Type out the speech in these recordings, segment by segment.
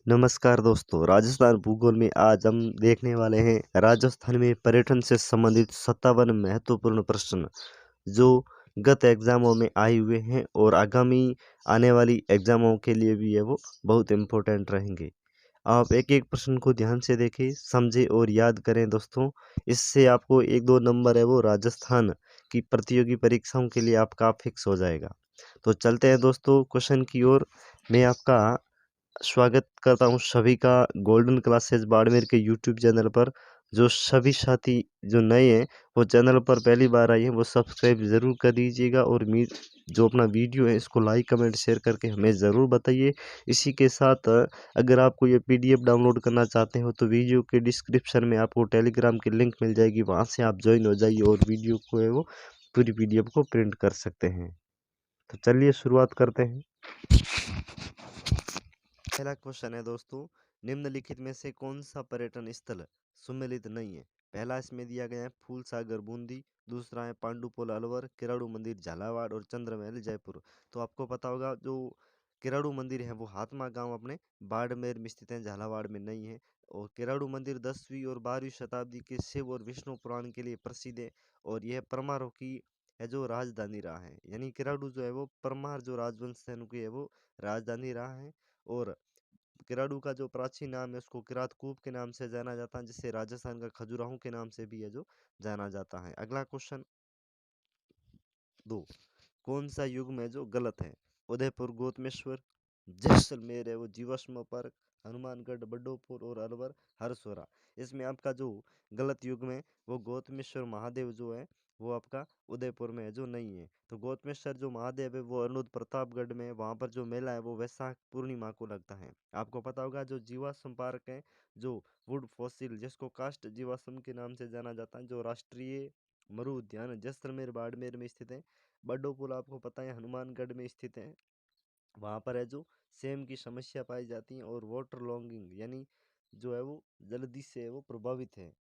नमस्कार दोस्तों, राजस्थान भूगोल में आज हम देखने वाले हैं राजस्थान में पर्यटन से संबंधित 57 महत्वपूर्ण प्रश्न जो गत एग्जामों में आए हुए हैं और आगामी आने वाली एग्जामों के लिए भी ये वो बहुत इम्पोर्टेंट रहेंगे। आप एक एक प्रश्न को ध्यान से देखें, समझें और याद करें दोस्तों। इससे आपको एक दो नंबर है वो राजस्थान की प्रतियोगी परीक्षाओं के लिए आपका फिक्स हो जाएगा। तो चलते हैं दोस्तों क्वेश्चन की ओर। मैं आपका स्वागत करता हूँ सभी का गोल्डन क्लासेस बाड़मेर के यूट्यूब चैनल पर। जो सभी साथी जो नए हैं वो चैनल पर पहली बार आए हैं वो सब्सक्राइब ज़रूर कर दीजिएगा और जो अपना वीडियो है इसको लाइक कमेंट शेयर करके हमें ज़रूर बताइए। इसी के साथ अगर आपको ये पीडीएफ डाउनलोड करना चाहते हो तो वीडियो के डिस्क्रिप्शन में आपको टेलीग्राम की लिंक मिल जाएगी, वहाँ से आप ज्वाइन हो जाइए और वीडियो को है वो पूरी पीडीएफ को प्रिंट कर सकते हैं। तो चलिए शुरुआत करते हैं। पहला क्वेश्चन है दोस्तों, निम्नलिखित में से कौन सा पर्यटन स्थल सुमेलित नहीं है? पहला इसमें दिया गया है फूल सागर बूंदी, दूसरा है पांडुपोल अलवर, किराड़ू मंदिर झालावाड़ और चंद्रमहल जयपुर। तो आपको पता होगा जो किराड़ू मंदिर है वो हातमा गांव अपने बाड़मेर में स्थित है, झालावाड़ में नहीं है। और किराड़ू मंदिर 10वीं और 12वीं शताब्दी के शिव और विष्णु पुराण के लिए प्रसिद्ध है और यह परमारों की है जो राजधानी रहा है। यानी किराड़ू जो है वो परमार जो राजवंश है उनकी है वो राजधानी रहा है। और किराड़ू का जो प्राचीन नाम है उसको किरातकूप के नाम से जाना जाता है, जिससे राजस्थान का खजुराहो के नाम से भी है जो जाना जाता है। अगला क्वेश्चन 2, कौन सा युग्म है जो गलत है? उदयपुर गोतमेश्वर, जैसलमेर है वो जीवाश्म पार्क, हनुमानगढ़ बड्डोपुर और अलवर हरसोरा। इसमें आपका जो गलत युग्म है वो गोतमेश्वर महादेव जो है वो आपका उदयपुर में है जो नहीं है। तो गोतमेश्वर जो महादेव है वो अरुण प्रतापगढ़ में है, वहाँ पर जो मेला है वो वैशाख पूर्णिमा को लगता है। आपको पता होगा जो जीवाश्म पार्क है, जो वुड फॉसिल जिसको कास्ट जीवाश्म के नाम से जाना जाता है, जो राष्ट्रीय मरु उद्यान जैसलमेर बाड़मेर में स्थित है। बड्डो पुल आपको पता है हनुमानगढ़ में स्थित है, वहाँ पर है जो सेम की समस्या पाई जाती है और वाटर लॉन्गिंग यानी जो है वो जल्दी से वो प्रभावित है।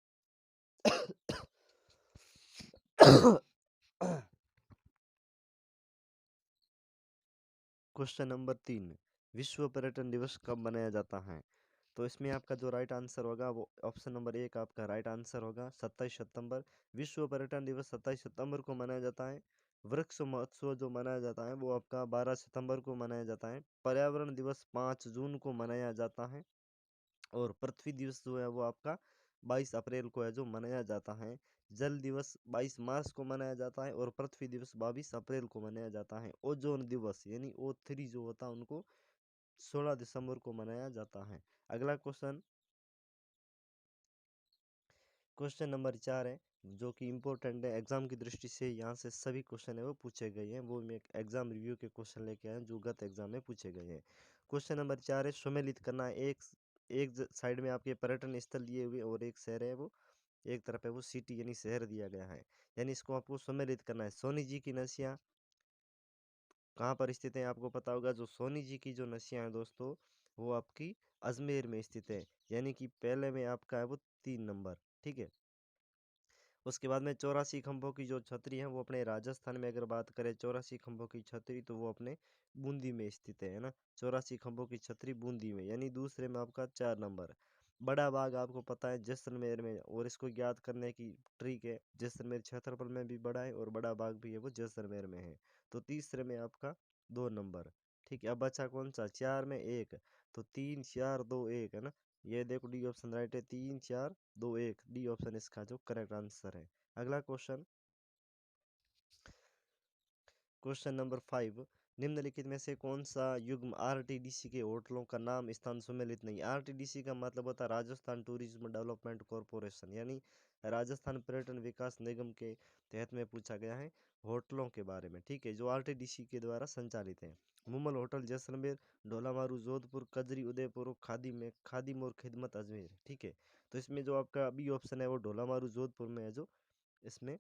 क्वेश्चन नंबर 3, विश्व पर्यटन दिवस कब मनाया जाता है? तो इसमें आपका जो राइट आंसर होगा वो ऑप्शन नंबर 1 आपका राइट आंसर होगा, 27 सितंबर। विश्व पर्यटन दिवस 27 सितंबर को मनाया जाता है। वृक्ष महोत्सव जो मनाया जाता है वो आपका 12 सितंबर को मनाया जाता है। पर्यावरण दिवस 5 जून को मनाया जाता है। और पृथ्वी दिवस जो है वो आपका 22 अप्रैल को है जो मनाया जाता है। जल दिवस 22 मार्च को मनाया जाता है और पृथ्वी दिवस 22 अप्रैल को मनाया जाता है। ओजोन दिवस यानी O3 जो होता है उनको 16 दिसंबर को मनाया जाता है। अगला क्वेश्चन, क्वेश्चन नंबर 4 है जो कि इम्पोर्टेंट है एग्जाम की दृष्टि से। यहाँ से सभी क्वेश्चन है वो पूछे गए हैं, वो मैं एग्जाम रिव्यू के क्वेश्चन लेके आया हूँ जो गत एग्जाम में पूछे गए हैं। क्वेश्चन नंबर 4 है सुमेलित करना। एक साइड में आपके पर्यटन स्थल दिए हुए और एक शहर है वो, एक तरफ है वो सिटी यानी शहर दिया गया है, यानी इसको आपको सम्मिलित करना है। सोनी जी की नसिया कहाँ पर स्थित है? आपको पता होगा जो सोनी जी की जो नसिया है दोस्तों वो आपकी अजमेर में स्थित है, यानी कि पहले में आपका है वो 3 नंबर। ठीक है। उसके बाद में 84 खंभों की जो छतरी है वो अपने राजस्थान में, अगर बात करें 84 खंभों की छतरी तो वो अपने बूंदी में स्थित है ना। 84 खंभों की छतरी बूंदी में, यानी दूसरे में आपका 4 नंबर। बड़ा बाग आपको पता है जैसलमेर में, और इसको याद करने की ट्रिक है, जैसलमेर क्षेत्रफल में भी बड़ा है और बड़ा बाग भी है वो जैसलमेर में है। तो तीसरे में आपका 2 नंबर। ठीक है, अब बचा कौन सा? 4 में 1, तो 3 4 2 1 है ना। ये देखो डी ऑप्शन राइट है, 3 4 2 1 डी ऑप्शन इसका जो करेक्ट आंसर है। अगला क्वेश्चन, क्वेश्चन नंबर 5, निम्नलिखित में से कौन सा युग्म आरटीडीसी के होटलों का नाम स्थान सुमेलित नहीं? आरटीडीसी का मतलब होता है राजस्थान टूरिज्म डेवलपमेंट कॉरपोरेशन, यानी राजस्थान पर्यटन विकास निगम के तहत में पूछा गया है होटलों के बारे में। ठीक है, जो आरटीडीसी के द्वारा संचालित है। मुमल होटल जैसलमेर, ढोलामारू जोधपुर, कजरी उदयपुर, खादिम और खिदमत अजमेर। ठीक है, तो इसमें जो आपका बी ऑप्शन है वो ढोलामारू जोधपुर में है जो इसमें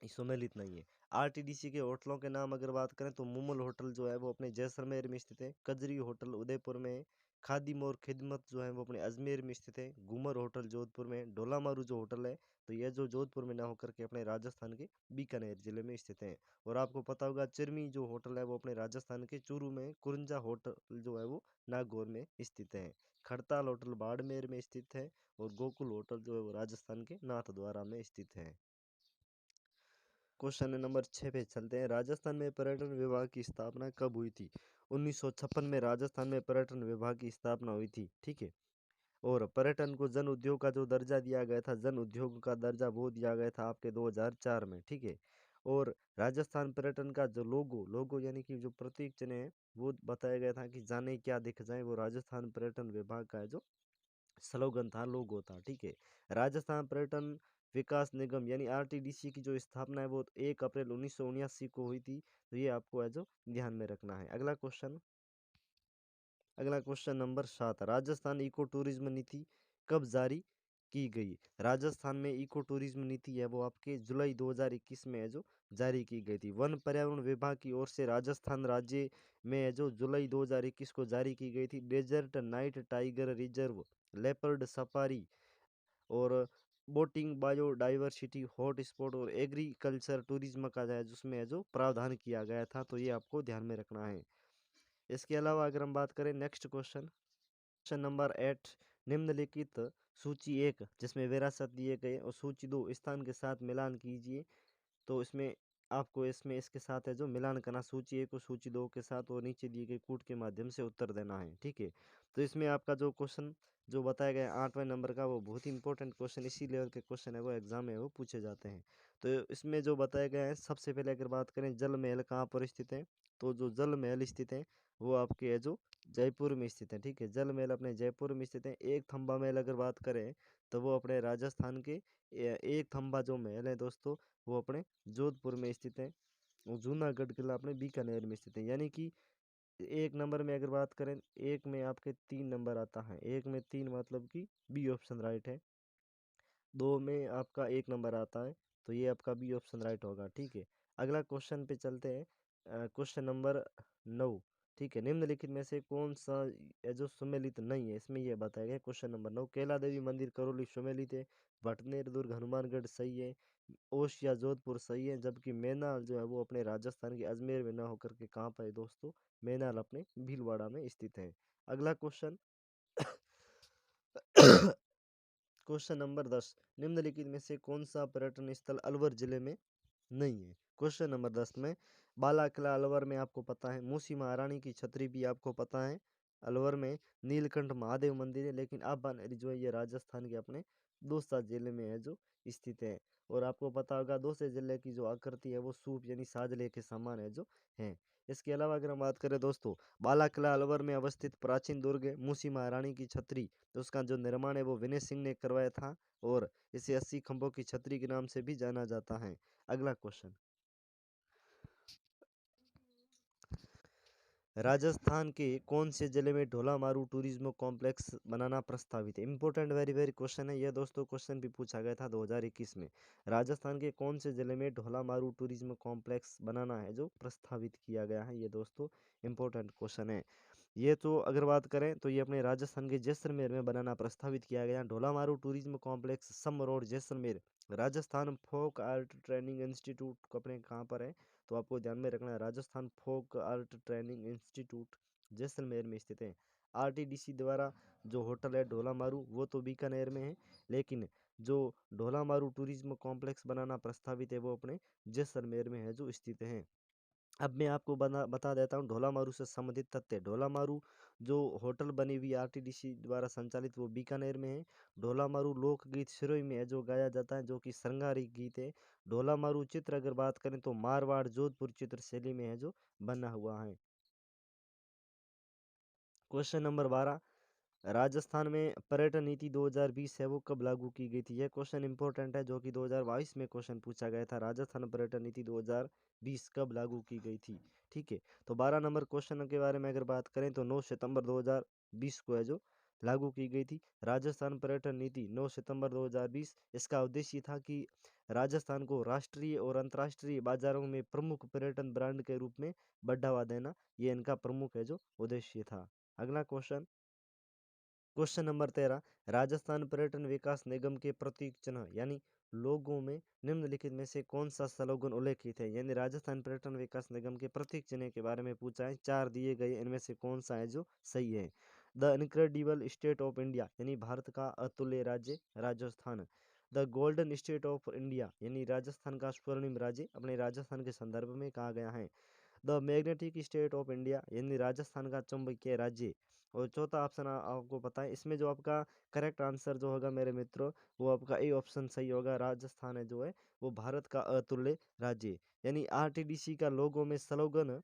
सम्मिलित नहीं है। आरटीडीसी के होटलों के नाम अगर बात करें तो मुमल होटल जो है वो अपने जैसलमेर में स्थित है, कजरी होटल उदयपुर में है, खादिम और खिदमत जो है वो अपने अजमेर में स्थित है, घूमर होटल जोधपुर में, ढोलामारू जो होटल है तो यह जो जोधपुर में ना होकर के अपने राजस्थान के बीकानेर जिले में स्थित है। और आपको पता होगा चिरमी जो होटल है वो अपने राजस्थान के चूरू में, कुरंजा होटल जो है वो नागौर में स्थित है, खड़ताल होटल बाड़मेर में स्थित है और गोकुल होटल जो है वो राजस्थान के नाथद्वारा में स्थित है। क्वेश्चन नंबर 6 पे चलते हैं। राजस्थान में पर्यटन विभाग की स्थापना कब हुई थी? 1956 में राजस्थान में पर्यटन विभाग की स्थापना हुई थी, ठीक है। और पर्यटन को जन उद्योग का जो दर्जा दिया गया था, जन उद्योग का दर्जा वो दिया गया था आपके 2004 में, ठीक है। और राजस्थान पर्यटन का जो लोगो लोगो यानी कि जो प्रतीक चिन्ह है वो बताया गया था कि जाने क्या दिख जाए, वो राजस्थान पर्यटन विभाग का जो स्लोगन था, लोगो था, ठीक है। राजस्थान पर्यटन विकास निगम यानी आरटीडीसी की जो स्थापना है वो 1 अप्रैल 1979 को हुई थी। तो ये आपको है जो ध्यान में रखना है। अगला question number 7, Rajasthan eco tourism नीति कब जारी की गई? राजस्थान में इको टूरिज्म नीति है वो आपके जुलाई 2021 में है जो जारी की गई थी। वन पर्यावरण विभाग की ओर से राजस्थान राज्य में है जो जुलाई 2021 को जारी की गई थी। Desert night tiger reserve, leopard safari और बोटिंग, बायोडाइवर्सिटी हॉटस्पॉट और एग्रीकल्चर टूरिज्म का जो है जिसमें है जो प्रावधान किया गया था। तो ये आपको ध्यान में रखना है। इसके अलावा अगर हम बात करें नेक्स्ट क्वेश्चन नंबर 8, निम्नलिखित सूची 1 जिसमें विरासत दिए गए और सूची 2 स्थान के साथ मिलान कीजिए। तो इसमें आपको इसमें इसके साथ है जो मिलान करना, सूची 1 को सूची 2 के साथ और नीचे दिए गए कूट के माध्यम से उत्तर देना है, ठीक है। तो इसमें आपका जो क्वेश्चन जो बताया गया 8वें नंबर का वो बहुत ही इंपॉर्टेंट क्वेश्चन, इसी लेवल के क्वेश्चन है वो एग्जाम में वो पूछे जाते हैं। तो इसमें जो बताया गया है, सबसे पहले अगर बात करें जल महल कहाँ पर स्थित है, तो जो जल महल स्थित है वो आपके है जो जयपुर में स्थित है, ठीक है। जल महल अपने जयपुर में स्थित है। एक थंबा महल अगर बात करें तो वो अपने राजस्थान के एक थंबा जो महल है दोस्तों वो अपने जोधपुर में स्थित है। और जूनागढ़ किला अपने बीकानेर में स्थित है। यानी कि एक नंबर में अगर बात करें, एक में आपके 3 नंबर आता है, एक में 3 मतलब कि बी ऑप्शन राइट है। 2 में आपका 1 नंबर आता है, तो ये आपका बी ऑप्शन राइट होगा, ठीक है। अगला क्वेश्चन पे चलते हैं। क्वेश्चन नंबर 9, ठीक है। निम्नलिखित में से कौन सा ये जो सुमेलित नहीं है, इसमें ये बताया गया क्वेश्चन नंबर 9, कैला देवी मंदिर करौली सुमेलित है, भटनेर दुर्ग हनुमानगढ़ सही है, ओश या जोधपुर सही है, जबकि मैनाल जो है वो अपने राजस्थान के अजमेर में ना होकर के कहाँ पर है दोस्तों, मैनाल अपने भीलवाड़ा में स्थित है। अगला क्वेश्चन क्वेश्चन नंबर 10, निम्नलिखित में से कौन सा पर्यटन स्थल अलवर जिले में नहीं है? क्वेश्चन नंबर 10 में बाला किला अलवर में आपको पता है, मूसी महारानी की छतरी भी आपको पता है अलवर में, नीलकंठ महादेव मंदिर है, लेकिन अब जो है ये राजस्थान के अपने दौसा जिले में है जो स्थित है। और आपको पता होगा दौसा जिले की जो आकृति है वो सूप यानी साजले के समान है जो है। इसके अलावा अगर हम बात करें दोस्तों, बाला किला अलवर में अवस्थित प्राचीन दुर्ग है मूसी महारानी की छतरी, तो उसका जो निर्माण है वो विनय सिंह ने करवाया था और इसे 80 खंभों की छतरी के नाम से भी जाना जाता है। अगला क्वेश्चन, राजस्थान के कौन से जिले में ढोला मारू टूरिज्म कॉम्प्लेक्स बनाना प्रस्तावित है? इंपॉर्टेंट वेरी वेरी क्वेश्चन है ये दोस्तों, क्वेश्चन भी पूछा गया था 2021 में। राजस्थान के कौन से जिले में ढोला मारू टूरिज्म कॉम्प्लेक्स बनाना है जो प्रस्तावित किया गया है, ये दोस्तों इंपॉर्टेंट क्वेश्चन है। ये तो अगर बात करें तो ये अपने राजस्थान के जैसलमेर में बनाना प्रस्तावित किया गया। Dhola Maru tourism complex Sam road Jaisalmer, Rajasthan folk art training institute अपने कहाँ पर है, तो आपको ध्यान में रखना है Rajasthan folk art training institute Jaisalmer में स्थित है। आरटीडीसी द्वारा जो होटल है ढोला मारू वो तो बीकानेर में है, लेकिन जो ढोला मारू टूरिज्म कॉम्प्लेक्स बनाना प्रस्तावित है वो अपने जैसलमेर में है जो स्थित है। अब मैं आपको बता देता हूँ ढोला मारू से संबंधित तथ्य। ढोला मारू जो होटल बनी हुई आरटीडीसी द्वारा संचालित वो बीकानेर में है। ढोला मारू लोकगीत सिरोही में है जो गाया जाता है, जो कि श्रृंगारी गीत है। ढोला मारू चित्र अगर बात करें तो मारवाड़ जोधपुर चित्र शैली में है जो बना हुआ है। क्वेश्चन नंबर 12, राजस्थान में पर्यटन नीति 2020 है वो कब लागू की गई थी? यह क्वेश्चन इंपॉर्टेंट है जो कि 2022 में क्वेश्चन पूछा गया था। राजस्थान पर्यटन नीति 2020 कब लागू की गई थी, ठीक है। तो 12 नंबर क्वेश्चन के बारे में अगर बात करें तो 9 सितंबर 2020 को है जो लागू की गई थी राजस्थान पर्यटन नीति 9 सितंबर 2020। इसका उद्देश्य था कि राजस्थान को राष्ट्रीय और अंतर्राष्ट्रीय बाजारों में प्रमुख पर्यटन ब्रांड के रूप में बढ़ावा देना, ये इनका प्रमुख है जो उद्देश्य था। अगला क्वेश्चन, क्वेश्चन नंबर 13, राजस्थान पर्यटन विकास निगम के प्रतीक चिन्ह यानी लोगों में निम्नलिखित में से कौन सा स्लोगन उल्लेखित है, यानी राजस्थान पर्यटन विकास निगम के प्रतीक चिन्ह के बारे में पूछा है। चार दिए गए, इनमें से कौन सा है जो सही है। The incredible state of India यानी भारत का अतुल्य राज्य Rajasthan. The golden state of India यानी राजस्थान का स्वर्णिम राज्य अपने राजस्थान के संदर्भ में कहा गया है। The magnetic state of India यानी राजस्थान का चुंबकीय राज्य। और चौथा ऑप्शन आपको पता है, इसमें जो आपका करेक्ट आंसर जो होगा मेरे मित्रों, वो आपका ए ऑप्शन सही होगा। राजस्थान है जो है वो भारत का अतुल्य राज्य। यानी आरटीडीसी का लोगो में slogan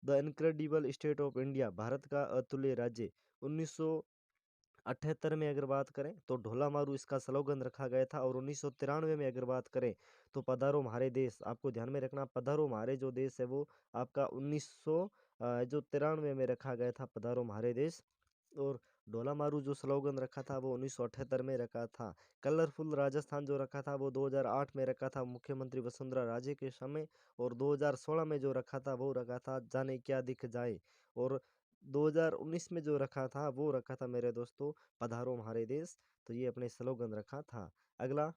the incredible state of India Bharat का अतुल्य राज्य 1978 में अगर बात करें तो ढोला मारू इसका स्लोगन रखा गया था। और 1993 में अगर बात करें तो पधारो हमारे देश। आपको ध्यान में रखना, पधारो हमारे जो देश है वो आपका 1993 में रखा गया था, पधारो हमारे देश। और ढोला मारू जो स्लोगन रखा था वो 1978 में रखा था। कलरफुल राजस्थान जो रखा था वो 2008 में रखा था मुख्यमंत्री वसुंधरा राजे के समय। और 2016 में जो रखा था वो रखा था जाने क्या दिख जाए। और 2019 में जो रखा था वो रखा था मेरे दोस्तों पधारो हमारे देश। तो ये अपने स्लोगन रखा था। अगला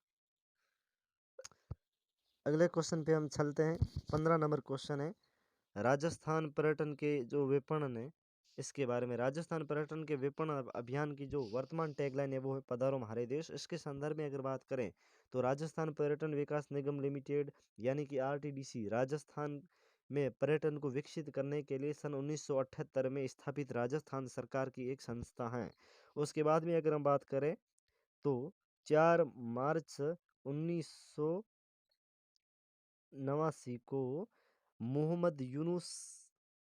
अगले क्वेश्चन पे हम चलते हैं। 15 नंबर क्वेश्चन है, राजस्थान पर्यटन के जो विपणन है इसके बारे में। राजस्थान पर्यटन के विपणन अभियान की जो वर्तमान टैगलाइन है वो है पधारो हमारे देश। इसके संदर्भ में अगर बात करें तो राजस्थान पर्यटन विकास निगम लिमिटेड यानी कि आरटीडीसी राजस्थान में पर्यटन को विकसित करने के लिए सन 1978 में स्थापित राजस्थान सरकार की एक संस्था है। उसके बाद में अगर हम बात करें तो 4 मार्च 1989 को मोहम्मद यूनुस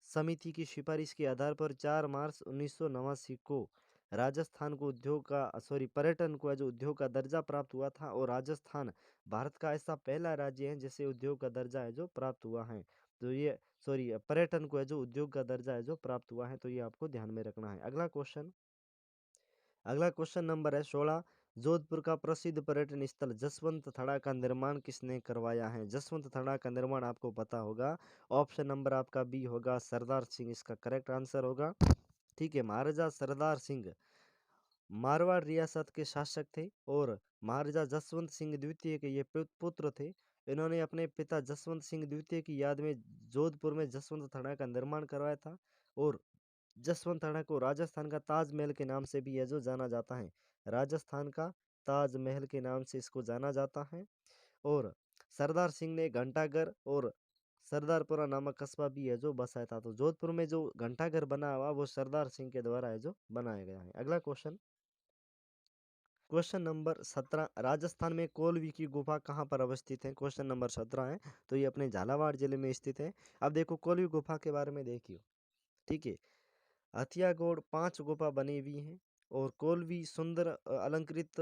समिति की सिफारिश के आधार पर 4 मार्च 1989 को राजस्थान को उद्योग का पर्यटन को जो उद्योग का दर्जा प्राप्त हुआ था। और राजस्थान भारत का ऐसा पहला राज्य है जिसे उद्योग का दर्जा है जो प्राप्त हुआ है। तो ये पर्यटन को है जो उद्योग का दर्जा है जो प्राप्त हुआ है। तो ये आपको ध्यान में रखना है। अगला क्वेश्चन नंबर है 16, जोधपुर का प्रसिद्ध पर्यटन स्थल जसवंत थड़ा का निर्माण किसने करवाया है। जसवंत थड़ा का निर्माण आपको पता होगा। ऑप्शन नंबर आपका बी होगा सरदार सिंह, इसका करेक्ट आंसर होगा। ठीक है, महाराजा सरदार सिंह मारवाड़ रियासत के शासक थे और महाराजा जसवंत सिंह द्वितीय के ये पुत्र थे। इन्होंने अपने पिता जसवंत सिंह द्वितीय की याद में जोधपुर में जसवंत थड़ा का निर्माण करवाया था। और जसवंत थड़ा को राजस्थान का ताजमहल के नाम से भी है जो जाना जाता है। राजस्थान का ताजमहल के नाम से इसको जाना जाता है। और सरदार सिंह ने घंटाघर और सरदारपुरा नामक कस्बा भी है जो बसाया था। तो जोधपुर में जो घंटाघर बना हुआ वो सरदार सिंह के द्वारा है जो बनाया गया है। अगला क्वेश्चन नंबर 17, राजस्थान में कोलवी की गुफा कहाँ पर अवस्थित है। क्वेश्चन नंबर 17 है, तो ये अपने झालावाड़ जिले में स्थित है। अब देखो कोलवी गुफा के बारे में देखियो। ठीक है, हथियागोड़ 5 गुफा बनी हुई हैं। और कोलवी सुंदर अलंकृत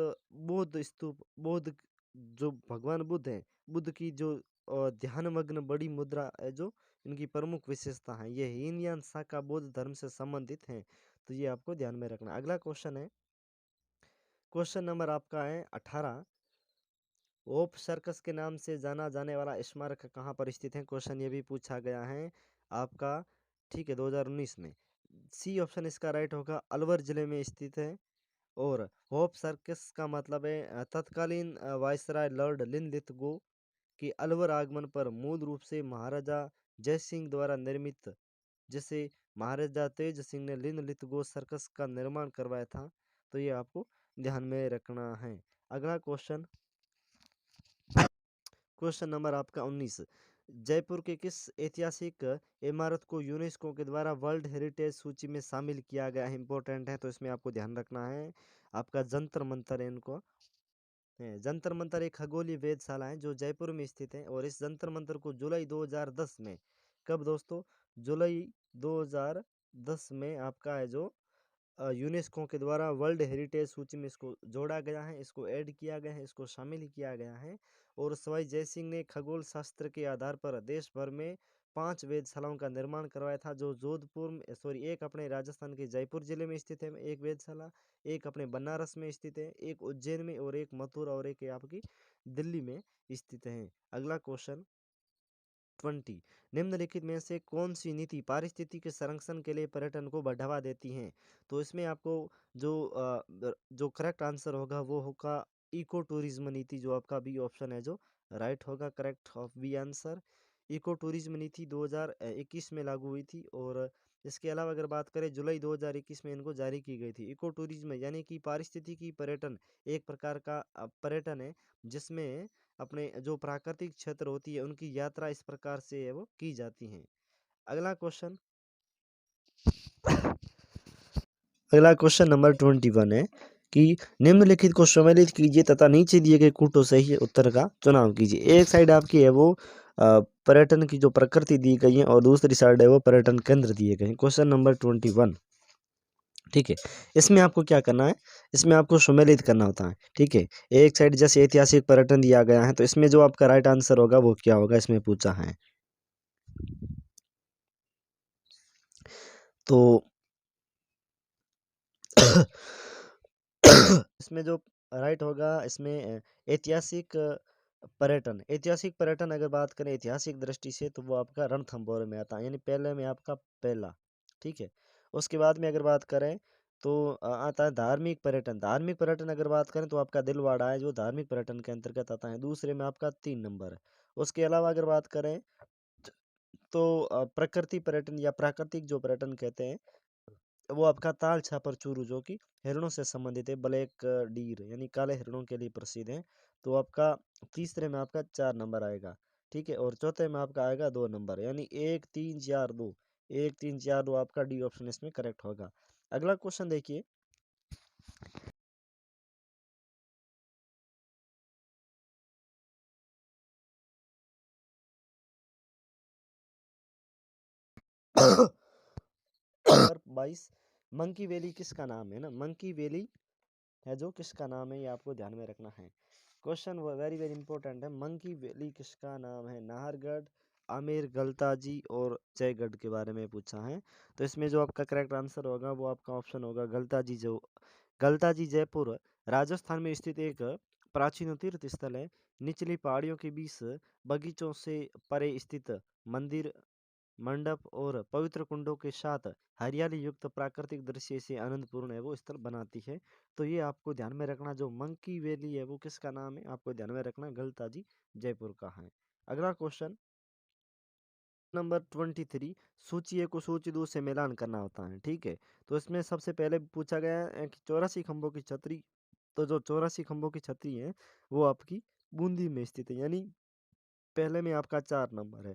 बौद्ध स्तूप, बुद्ध जो भगवान बुद्ध हैं, बुद्ध की जो ध्यान मग्न बड़ी मुद्रा है जो इनकी प्रमुख विशेषता है। ये हीन यान शाखा बौद्ध धर्म से संबंधित हैं। तो ये आपको ध्यान में रखना। अगला क्वेश्चन है, क्वेश्चन नंबर आपका है 18, ओप सर्कस के नाम से जाना जाने वाला स्मारक कहाँ पर स्थित है। क्वेश्चन ये भी पूछा गया है आपका। ठीक है, 2019 में। सी ऑप्शन इसका राइट होगा, अलवर जिले में स्थित है। और होप सर्कस का मतलब है तत्कालीन वायसराय लॉर्ड लिनलिथगो की अलवर आगमन पर मूल रूप से महाराजा जय सिंह द्वारा निर्मित, जिसे महाराजा तेज सिंह ने लिनलिथगो सर्कस का निर्माण करवाया था। तो ये आपको ध्यान में रखना है। अगला क्वेश्चन नंबर आपका 19, जयपुर के किस ऐतिहासिक इमारत को यूनेस्को के द्वारा वर्ल्ड हेरिटेज सूची में शामिल किया गया है। इंपॉर्टेंट है तो इसमें आपको ध्यान रखना है। आपका जंतर मंतर है, इनको जंतर मंतर एक खगोलीय वेधशाला है जो जयपुर में स्थित है। और इस जंतर मंतर को जुलाई 2010 में, कब दोस्तों, जुलाई 2010 में आपका है जो यूनेस्को के द्वारा वर्ल्ड हेरिटेज सूची में इसको जोड़ा गया है, इसको ऐड किया गया है, इसको शामिल किया गया है। और सवाई जय सिंह ने खगोल शास्त्र के आधार पर देश भर में 5 वेधशालाओं का निर्माण करवाया था, जो जोधपुर में एक अपने राजस्थान के जयपुर जिले में स्थित है एक वेधशाला, एक अपने बनारस में स्थित है, एक उज्जैन में, और एक मथुरा और एक आपकी दिल्ली में स्थित है। अगला 20 निम्नलिखित में से कौन सी नीति पारिस्थितिक संरक्षण के लिए पर्यटन को बढ़ावा देती है? तो इसमें आपको जो करेक्ट आंसर होगा वो होगा इको टूरिज्म नीति, जो आपका बी ऑप्शन है जो राइट होगा, correct of B answer. Eco tourism नीति 2021 में लागू हुई थी, और इसके अलावा अगर बात करें जुलाई 2021 में इनको जारी की गई थी। इको टूरिज्म यानी कि पारिस्थितिकी पर्यटन एक प्रकार का पर्यटन है जिसमें अपने जो प्राकृतिक क्षेत्र होती है उनकी यात्रा इस प्रकार से है वो की जाती है। अगला क्वेश्चन अगला क्वेश्चन नंबर 21 है कि निम्नलिखित को सम्मिलित कीजिए तथा नीचे दिए गए कूटों सही उत्तर का चुनाव कीजिए। एक साइड आपकी है वो पर्यटन की जो प्रकृति दी गई है, और दूसरी साइड है वो पर्यटन केंद्र दिए गए हैं। क्वेश्चन नंबर 21, ठीक है। इसमें आपको क्या करना है, इसमें आपको सम्मिलित करना होता है, ठीक है। एक साइड जैसे ऐतिहासिक पर्यटन दिया गया है, तो इसमें जो आपका राइट आंसर होगा वो क्या होगा, इसमें पूछा है। तो इसमें जो राइट होगा, इसमें ऐतिहासिक पर्यटन अगर बात करें ऐतिहासिक दृष्टि से, तो वो आपका रणथंभौर में आता है, यानी पहले में आपका पहला, ठीक है। उसके बाद में अगर बात करें तो आता है धार्मिक पर्यटन अगर बात करें तो आपका दिलवाड़ा है जो धार्मिक पर्यटन के अंतर्गत आता है, दूसरे में आपका 3 नंबर है। उसके अलावा अगर बात करें तो प्रकृति पर्यटन या प्राकृतिक जो पर्यटन कहते हैं, वो आपका ताल छापर चूरू, जो कि हिरणों से संबंधित है, ब्लैक डीर यानी काले हिरणों के लिए प्रसिद्ध है। तो आपका तीसरे में आपका 4 नंबर आएगा, ठीक है। और चौथे में आपका आएगा 2 नंबर, यानी 1 3 4 2, 1 3 4 2 आपका डी ऑप्शन इसमें करेक्ट होगा। अगला क्वेश्चन देखिए। नंबर 22, मंकी वैली किसका नाम है ना, मंकी वैली है जो किसका नाम है, ये आपको ध्यान में रखना है। क्वेश्चन वेरी वेरी इंपॉर्टेंट है। मंकी वैली किसका नाम है? नाहरगढ़, आमेर, गलताजी और जयगढ़ के बारे में पूछा है। तो इसमें जो आपका करेक्ट आंसर होगा वो आपका ऑप्शन होगा गलताजी। जो गलताजी जयपुर राजस्थान में स्थित एक प्राचीन तीर्थ स्थल है। निचली पहाड़ियों के बीच बगीचों से परे स्थित मंदिर, मंडप और पवित्र कुंडों के साथ हरियाली युक्त प्राकृतिक दृश्य से आनंदपूर्ण है वो स्थल बनाती है। तो ये आपको ध्यान में रखना, जो मंकी वैली है वो किसका नाम है, आपको ध्यान में रखना गलताजी जयपुर का है। अगला क्वेश्चन नंबर 23, सूची ए को सूची दो से मिलान करना होता है, ठीक है। तो इसमें सबसे पहले पूछा गया है कि 84 खंभों की छतरी, तो जो 84 खंभों की छतरी है वो आपकी बूंदी में स्थित है, यानी पहले में आपका 4 नंबर है,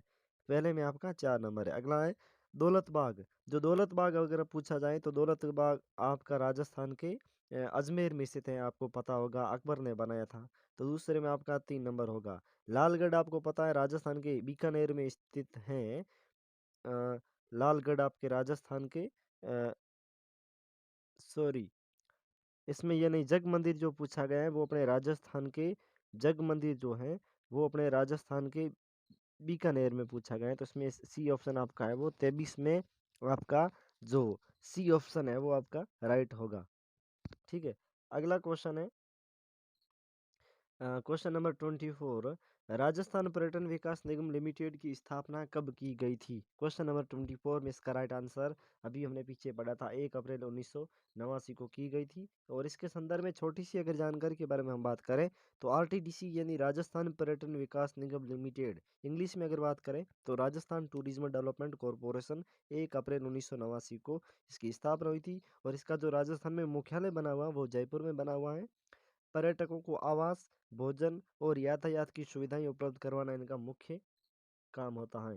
पहले में आपका 4 नंबर है। अगला है दौलत बाग, जो दौलत बाग अगर पूछा जाए तो दौलत बाग आपका राजस्थान के अजमेर में स्थित है, आपको पता होगा अकबर ने बनाया था। तो दूसरे में आपका 3 नंबर होगा। लालगढ़ आपको पता है राजस्थान के बीकानेर में स्थित है। लालगढ़ आपके राजस्थान के सॉरी, इसमें ये नहीं, जग मंदिर जो पूछा गया है वो अपने राजस्थान के, जग मंदिर जो है वो अपने राजस्थान के बीकानेर में पूछा गया है। तो इसमें सी ऑप्शन आपका है वो 23 में आपका जो सी ऑप्शन है वो आपका राइट होगा, ठीक है। अगला क्वेश्चन है क्वेश्चन नंबर 24, राजस्थान पर्यटन विकास निगम लिमिटेड की स्थापना कब की गई थी? क्वेश्चन नंबर 24 में इसका राइट आंसर अभी हमने पीछे पढ़ा था, 1 अप्रैल 1989 को की गई थी। और इसके संदर्भ में छोटी सी अगर जानकारी के बारे में हम बात करें तो आरटीडीसी यानी राजस्थान पर्यटन विकास निगम लिमिटेड, इंग्लिश में अगर बात करें तो राजस्थान टूरिज्म डेवलपमेंट कॉरपोरेशन, 1 अप्रैल 1989 को इसकी स्थापना हुई थी। और इसका जो राजस्थान में मुख्यालय बना हुआ वो जयपुर में बना हुआ है। पर्यटकों को आवास, भोजन और यातायात की सुविधाएं उपलब्ध करवाना इनका मुख्य काम होता है।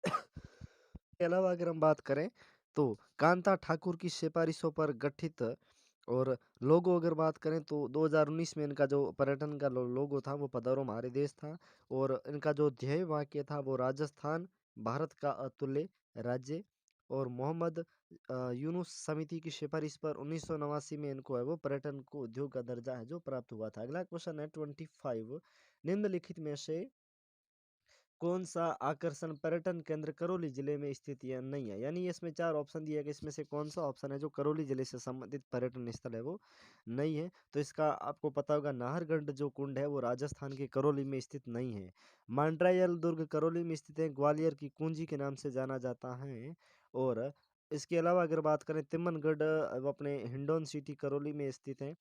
इसके अलावा अगर हम बात करें तो कांता ठाकुर की सिफारिशों पर गठित, और लोगो अगर बात करें तो 2019 में इनका जो पर्यटन का लोगो था वो पधारो हमारे देश था। और इनका जो ध्येय वाक्य था वो राजस्थान भारत का अतुल्य राज्य। और मोहम्मद यूनुस समिति की सिफारिश पर 1989 में इनको है वो पर्यटन को उद्योग का दर्जा है जो प्राप्त हुआ था। अगला क्वेश्चन है 25, निम्नलिखित में से कौन सा आकर्षण पर्यटन केंद्र करौली जिले में स्थित या नहीं है? यानी इसमें 4 ऑप्शन दिए गए, इसमें से कौन सा ऑप्शन है जो करौली जिले से संबंधित पर्यटन स्थल है वो नहीं है। तो इसका आपको पता होगा, नाहरगढ़ जो कुंड है वो राजस्थान के करौली में स्थित नहीं है। मांड्रायल दुर्ग करौली में स्थित है, ग्वालियर की कुंजी के नाम से जाना जाता है। और इसके अलावा अगर बात करें, तिम्मनगढ़ वो अपने हिंडौन सिटी करौली में स्थित है।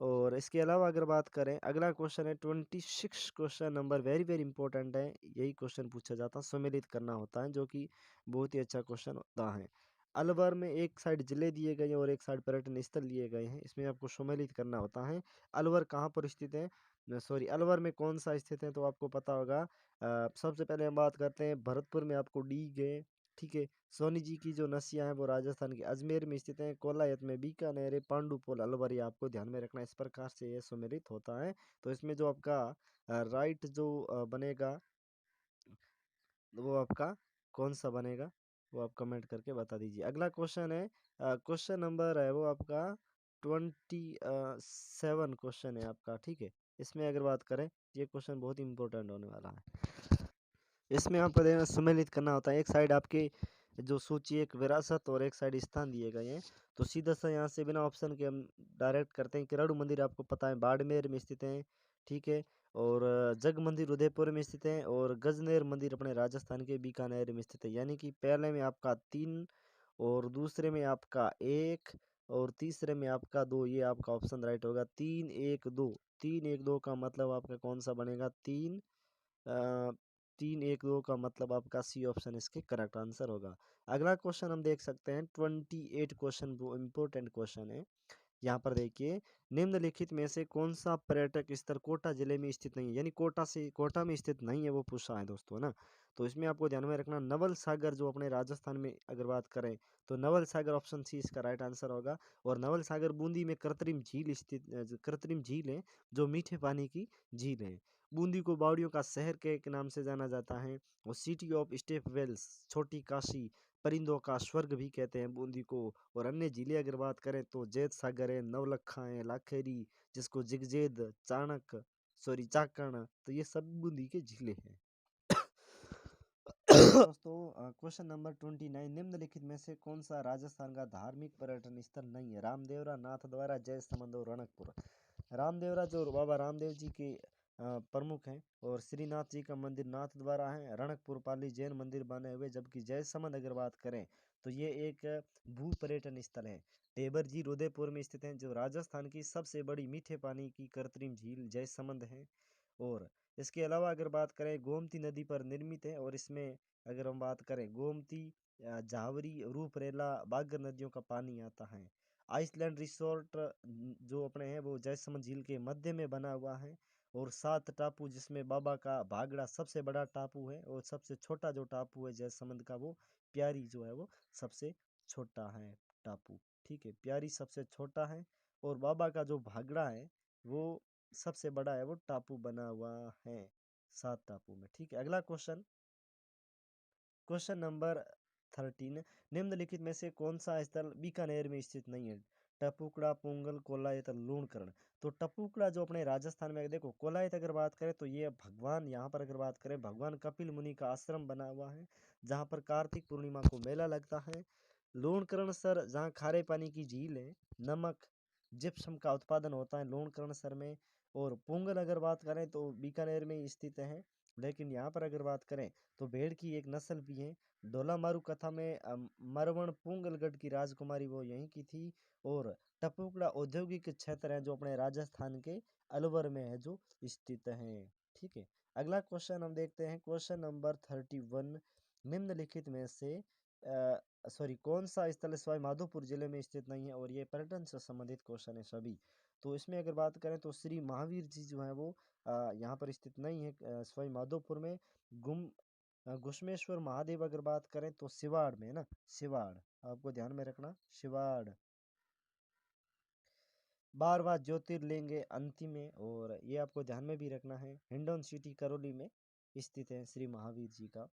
और इसके अलावा अगर बात करें, अगला क्वेश्चन है 26 question number, very very important है। यही क्वेश्चन पूछा जाता है, सम्मिलित करना होता है, जो कि बहुत ही अच्छा क्वेश्चन होता है। अलवर में एक साइड जिले दिए गए हैं और एक साइड पर्यटन स्थल दिए गए हैं, इसमें आपको सम्मिलित करना होता है। अलवर कहाँ पर स्थित है, सॉरी, अलवर में कौन सा स्थित है, तो आपको पता होगा। सबसे पहले हम बात करते हैं भरतपुर में, आपको डी गए, ठीक है। सोनी जी की जो नसिया है वो राजस्थान के अजमेर में स्थित है। कोलायत में बीकानेर है, पांडुपोल अलवर, ये आपको ध्यान में रखना है। इस प्रकार से ये सम्मिलित होता है। तो इसमें जो आपका राइट जो बनेगा, वो आपका कौन सा बनेगा, वो आप कमेंट करके बता दीजिए। अगला क्वेश्चन है, क्वेश्चन नंबर है वो आपका 27 क्वेश्चन है आपका, ठीक है। इसमें अगर बात करें, ये क्वेश्चन बहुत इंपॉर्टेंट होने वाला है। इसमें आपको देखना सम्मिलित करना होता है। एक साइड आपकी जो सूची, एक विरासत और एक साइड स्थान दिए गए हैं। तो सीधा सा यहाँ से बिना ऑप्शन के हम डायरेक्ट करते हैं। किराड़ू मंदिर आपको पता है बाड़मेर में स्थित है, ठीक है। और जग मंदिर उदयपुर में स्थित है, और गजनेर मंदिर अपने राजस्थान के बीकानेर में स्थित है। यानी कि पहले में आपका 3, और दूसरे में आपका 1, और तीसरे में आपका 2, ये आपका ऑप्शन राइट होगा। 3 1 2, 3 1 2 का मतलब आपका कौन सा बनेगा, 3 1 2 का मतलब आपका सी ऑप्शन इसके करेक्ट आंसर होगा। अगला क्वेश्चन हम देख सकते हैं 28 क्वेश्चन, वो इम्पोर्टेंट क्वेश्चन है। यहाँ पर देखिए, निम्नलिखित में से कौन सा पर्यटक स्थल कोटा जिले में स्थित नहीं है, यानी कोटा में स्थित नहीं है, वो पूछा है दोस्तों, है ना। तो इसमें आपको ध्यान में रखना, नवल सागर जो अपने राजस्थान में अगर बात करें, तो नवल सागर ऑप्शन सी इसका राइट आंसर होगा। और नवल सागर बूंदी में कृत्रिम झील स्थित, कृत्रिम झील है, जो मीठे पानी की झील है। बूंदी को बावड़ियों का शहर के नाम से जाना जाता है। और सिटी ऑफ स्टेप वेल्स, छोटी काशी, परिंदों का स्वर्ग भी कहते हैं बूंदी को। और अन्य झीलें अगर बात करें तो जैत सागर है, नवलखा है, लाखेरी, जिसको जिगजेद, चाणक, सॉरी चाकण, तो ये सब बूंदी के झीलें हैं। दोस्तों, क्वेश्चन नंबर 29, निम्नलिखित में से कौन सा राजस्थान का धार्मिक पर्यटन स्थल नहीं है? रामदेवरा, नाथद्वारा, जयसमंद और रणकपुर। रामदेवरा जो बाबा रामदेव जी के प्रमुख हैं, और श्रीनाथ जी का मंदिर नाथ द्वारा है। रणकपुर पाली जैन मंदिर बने हुए, जबकि जयसमंद अगर बात करें तो ये एक भू पर्यटन स्थल है। टेबर झील उदयपुर में स्थित है, जो राजस्थान की सबसे बड़ी मीठे पानी की कृत्रिम झील जयसमंद है। और इसके अलावा अगर बात करें, गोमती नदी पर निर्मित है, और इसमें अगर हम बात करें, गोमती, जावरी, रूपरेला, बागर नदियों का पानी आता है। आइसलैंड रिसोर्ट जो अपने हैं वो जयसमंद झील के मध्य में बना हुआ है। और 7 टापू, जिसमें बाबा का भागड़ा सबसे बड़ा टापू है, और सबसे छोटा जो टापू है जयसमंद का, वो प्यारी जो है वो सबसे छोटा है टापू, ठीक है। प्यारी सबसे छोटा है, और बाबा का जो भागड़ा है वो सबसे बड़ा है, वो टापू बना हुआ है 7 टापू में, ठीक है। अगला क्वेश्चन, क्वेश्चन नंबर 13, निम्नलिखित में से कौन सा स्थल बीकानेर में स्थित नहीं है? टपुकड़ा, पुंगल, कोलायत, लूणकरण। तो टपुकड़ा जो अपने राजस्थान में, देखो कोलायत अगर बात करें तो ये भगवान, यहाँ पर अगर बात करें, भगवान कपिल मुनि का आश्रम बना हुआ है, जहाँ पर कार्तिक पूर्णिमा को मेला लगता है। लूणकरण सर, जहाँ खारे पानी की झील है, नमक, जिप्सम का उत्पादन होता है लूणकरण सर में। और पुंगल अगर बात करें तो बीकानेर में स्थित है। लेकिन यहाँ पर अगर बात करें तो भेड़ की एक नस्ल भी है। डोलामारू कथा में मरवण पुंगलगढ़ की राजकुमारी वो यहीं की थी। और टपुकड़ा औद्योगिक क्षेत्र है, जो अपने राजस्थान के अलवर में है, जो स्थित है, ठीक है। अगला क्वेश्चन हम देखते हैं, क्वेश्चन नंबर 31, निम्नलिखित में से सॉरी, कौन सा स्थल सवाई माधोपुर जिले में स्थित नहीं है? और ये पर्यटन से संबंधित क्वेश्चन है सभी। तो इसमें अगर बात करें तो श्री महावीर जी जो है वो यहाँ पर स्थित नहीं है, सवाई माधोपुर में। घुश्मेश्वर महादेव अगर बात करें तो सिवाड़ में है ना, सिवाड़, आपको ध्यान में रखना, सिवाड़। 12वां ज्योतिर्लिंग है अंतिम है, और ये आपको ध्यान में भी रखना है। हिंडौन सिटी करौली में स्थित है श्री महावीर जी का।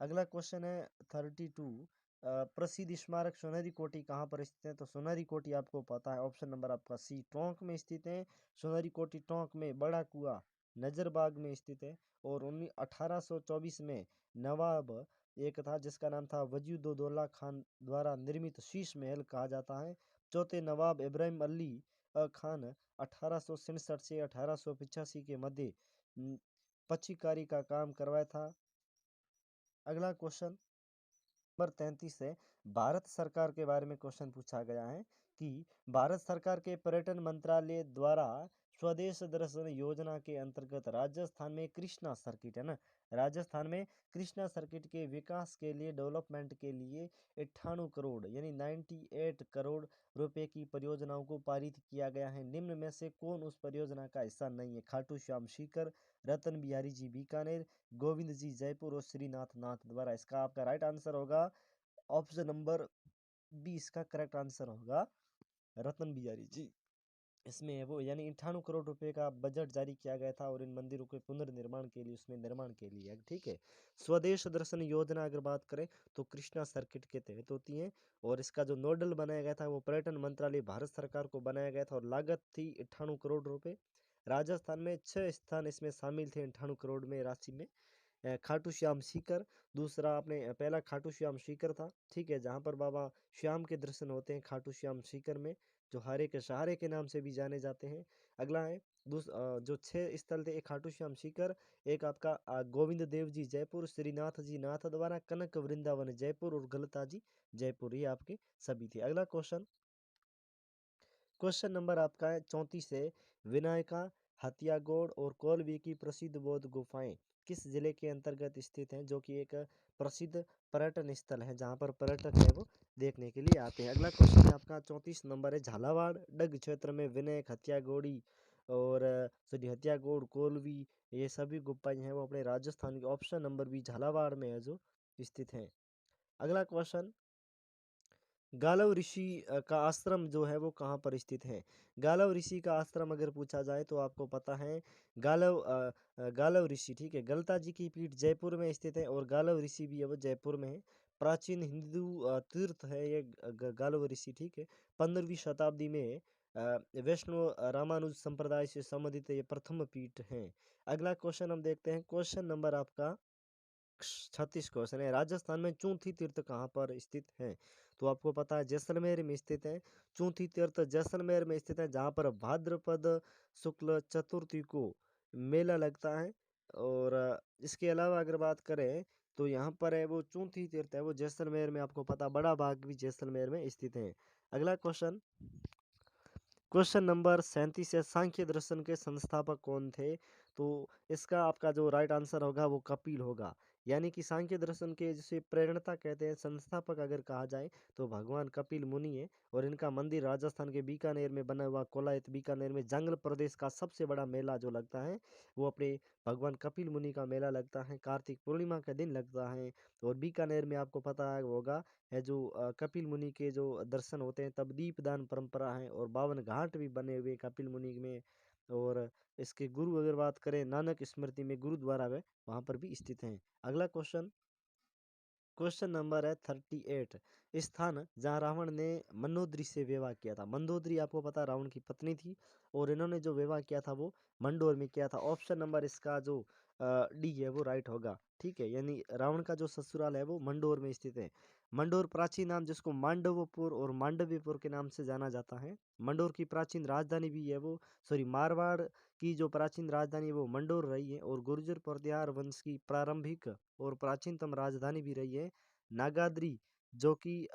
अगला क्वेश्चन है 32, प्रसिद्ध स्मारक सोनेरी कोटी कहाँ पर स्थित है? तो सोनेरी कोटी आपको पता है, ऑप्शन नंबर आपका सी, टोंक में स्थित है। सोनेरी कोटी टोंक में, बड़ा कुआ नजरबाग में स्थित है। और 1824 में नवाब एक था जिसका नाम था वजीदुद्दौला खान द्वारा निर्मित शीश महल कहा जाता है। चौथे नवाब इब्राहिम अली खान 1867 से 1885 के मध्य पच्चीकारी का काम करवाया था। अगला क्वेश्चन नंबर 33 है। भारत सरकार के बारे में क्वेश्चन पूछा गया है कि भारत सरकार के पर्यटन मंत्रालय द्वारा स्वदेश दर्शन योजना के अंतर्गत राजस्थान में कृष्णा सर्किट है ना, राजस्थान में कृष्णा सर्किट के विकास के लिए डेवलपमेंट के लिए 98 करोड़ यानी 98 करोड़ रुपए की परियोजनाओं को पारित किया गया है। निम्न में से कौन उस परियोजना का हिस्सा नहीं है? खाटू श्याम सीकर, रतन बिहारी जी बीकानेर, गोविंद जी जयपुर और श्रीनाथ नाथ द्वारा। इसका आपका राइट आंसर होगा ऑप्शन नंबर 20 का करेक्ट आंसर होगा रतन बिहारी जी। इसमें है वो यानी 98 करोड़ रुपए का बजट जारी किया गया था और इन मंदिरों के पुनर्निर्माण के लिए उसमें निर्माण के लिए, ठीक है। स्वदेश दर्शन योजना अगर बात करें तो कृष्णा सर्किट के तहत होती है और इसका जो नोडल बनाया गया था वो पर्यटन मंत्रालय भारत सरकार को बनाया गया था और लागत थी 98 करोड़ रुपए। राजस्थान में 6 स्थान इसमें शामिल थे 98 करोड़ में राशि में। खाटू श्याम सीकर, दूसरा अपने पहला खाटू श्याम सीकर था, ठीक है, जहाँ पर बाबा श्याम के दर्शन होते हैं खाटू श्याम सीकर में, जो हारे के सहारे के नाम से भी जाने जाते हैं। अगला है जो 6 स्थल थे, एक खाटू श्याम सीकर, एक आपका गोविंद देव जी जयपुर, श्रीनाथ जी नाथ द्वारा, कनक वृंदावन जयपुर और गलता जी जयपुर, ये आपके सभी थे। अगला क्वेश्चन नंबर आपका है 34 है। विनायका, हथियागोड़ और कोलवी की प्रसिद्ध बौद्ध गुफाएं किस जिले के अंतर्गत स्थित हैं, जो कि एक प्रसिद्ध पर्यटन स्थल है जहां पर पर्यटक है वो देखने के लिए आते हैं। अगला क्वेश्चन है आपका 34 नंबर है। झालावाड़ डग क्षेत्र में विनायक, हथियागोड़ी और सॉरी हथियागोड़, कोलवी, ये सभी गुफाएं हैं वो अपने राजस्थान के ऑप्शन नंबर बी झालावाड़ में है जो स्थित है। अगला क्वेश्चन, गालव ऋषि का आश्रम जो है वो कहाँ पर स्थित है? गालव ऋषि का आश्रम अगर पूछा जाए तो आपको पता है गालव ऋषि, ठीक है, गलता जी की पीठ जयपुर में स्थित है और गालव ऋषि भी है वो जयपुर में है। प्राचीन हिंदू तीर्थ है ये गालव ऋषि, ठीक है। 15वीं शताब्दी में वैष्णव रामानुज संप्रदाय से संबंधित ये प्रथम पीठ है। अगला क्वेश्चन हम देखते हैं, क्वेश्चन नंबर आपका 36 क्वेश्चन है। राजस्थान में चौथी तीर्थ कहाँ पर स्थित है? तो आपको पता है जैसलमेर में स्थित है। चौथी तीर्थ जैसलमेर में स्थित है जहाँ पर भाद्रपद शुक्ल चतुर्थी को मेला लगता है। और इसके अलावा अगर बात करें तो यहाँ पर है वो चौथी तीर्थ है वो जैसलमेर में, आपको पता बड़ा बाग भी जैसलमेर में स्थित है। अगला क्वेश्चन नंबर 37 है। सांख्य दर्शन के संस्थापक कौन थे? तो इसका आपका जो राइट आंसर होगा वो कपिल होगा। यानी कि सांख्य दर्शन के जिसे प्रेरणता कहते हैं, संस्थापक अगर कहा जाए तो भगवान कपिल मुनि है। और इनका मंदिर राजस्थान के बीकानेर में बना हुआ कोलायत बीकानेर में जंगल प्रदेश का सबसे बड़ा मेला जो लगता है वो अपने भगवान कपिल मुनि का मेला लगता है, कार्तिक पूर्णिमा के दिन लगता है। और बीकानेर में आपको पता होगा है जो कपिल मुनि के जो दर्शन होते हैं तब दीपदान परंपरा है और 52 घाट भी बने हुए कपिल मुनि में। और इसके गुरु अगर बात करें नानक स्मृति में गुरुद्वारा है वहां पर भी स्थित हैं। अगला क्वेश्चन नंबर है 38। स्थान जहाँ रावण ने मंदोदरी से विवाह किया था। मंदोदरी आपको पता रावण की पत्नी थी और इन्होंने जो विवाह किया था वो मंडोर में किया था। ऑप्शन नंबर इसका जो डी है वो राइट होगा, ठीक है, यानी रावण का जो ससुराल है वो मंडोर में स्थित है। मंडोर प्राचीन नाम जिसको मांडवपुर और मांडवीपुर के नाम से जाना जाता है। मंडोर की प्राचीन राजधानी भी है वो सॉरी मारवाड़ की जो प्राचीन राजधानी है वो मंडोर रही है और गुर्जर प्रत्यार वंश की प्रारंभिक और प्राचीनतम राजधानी भी रही है नागाद्री, जो कि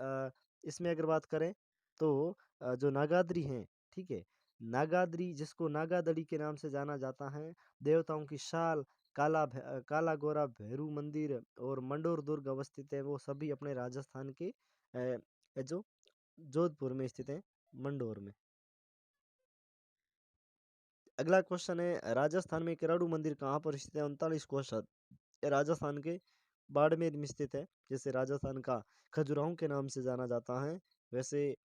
इसमें अगर बात करें तो जो नागाद्री है, ठीक है, नागाद्री जिसको नागादड़ी के नाम से जाना जाता है, देवताओं की शाल, काला गोरा भैरू मंदिर और मंडोर दुर्ग अवस्थित है वो सभी अपने राजस्थान के जो जोधपुर में स्थित है, मंडोर में। अगला क्वेश्चन है राजस्थान में किराड़ू मंदिर कहाँ पर स्थित है? 39 क्वेश्चन राजस्थान के बाड़मेर में स्थित है। जैसे राजस्थान का खजुराहो के नाम से जाना जाता है वैसे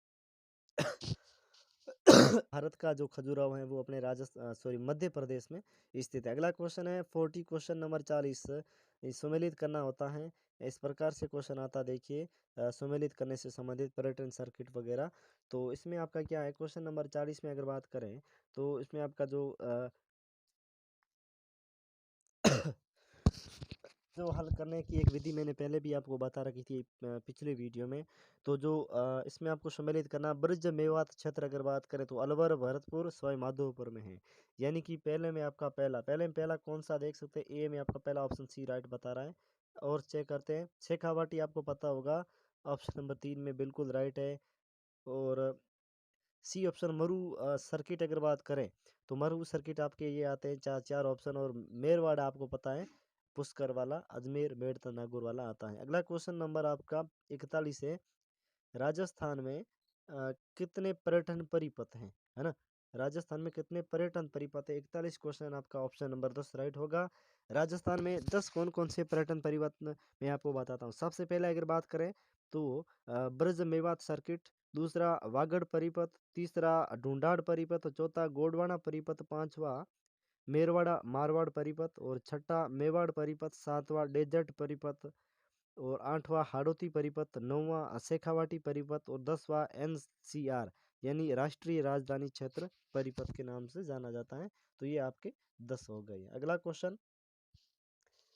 भारत का जो खजुराहो है वो अपने राजस्थान सॉरी मध्य प्रदेश में स्थित है। अगला क्वेश्चन है 40 क्वेश्चन नंबर 40। सुमेलित करना होता है, इस प्रकार से क्वेश्चन आता देखिए सुमेलित करने से संबंधित पर्यटन सर्किट वगैरह। तो इसमें आपका क्या है क्वेश्चन नंबर 40 में अगर बात करें तो इसमें आपका जो जो हल करने की एक विधि मैंने पहले भी आपको बता रखी थी पिछले वीडियो में। तो जो इसमें आपको सम्मिलित करना, ब्रज मेवात क्षेत्र अगर बात करें तो अलवर, भरतपुर, सवाई माधोपुर में है। यानी कि पहले में आपका पहला कौन सा देख सकते हैं, ए में आपका पहला ऑप्शन सी राइट बता रहा है। और चेक करते हैं, शेखावाटी आपको पता होगा, ऑप्शन नंबर 3 में बिल्कुल राइट है। और सी ऑप्शन मरु सर्किट अगर बात करें तो मरु सर्किट आपके ये आते हैं चार चार ऑप्शन। और मेरवाड़ा आपको पता है, पुष्कर वाला, अजमेर, मेड़ता, नागौर वाला आता है। अगला क्वेश्चन नंबर आपका 41 है। राजस्थान में कितने पर्यटन परिपथ हैं, है ना? राजस्थान में कितने पर्यटन परिपथ है? 41 क्वेश्चन आपका ऑप्शन नंबर 10 राइट होगा। राजस्थान में 10 कौन कौन से पर्यटन परिपथ मैं आपको बताता हूँ। सबसे पहले अगर बात करें तो ब्रज मेवात सर्किट, दूसरा वागड़ परिपथ, तीसरा ढूंढाड़ परिपथ, चौथा गोंडवाना परिपथ, पांचवा मेरवाड़ा मारवाड़ परिपथ, और छठा मेवाड़ परिपथ, सातवां डेजर्ट परिपथ, और आठवां हाड़ौती परिपथ, नौवां शेखावाटी परिपथ, और 10वां एनसीआर यानी राष्ट्रीय राजधानी क्षेत्र परिपथ के नाम से जाना जाता है। तो ये आपके 10 हो गए।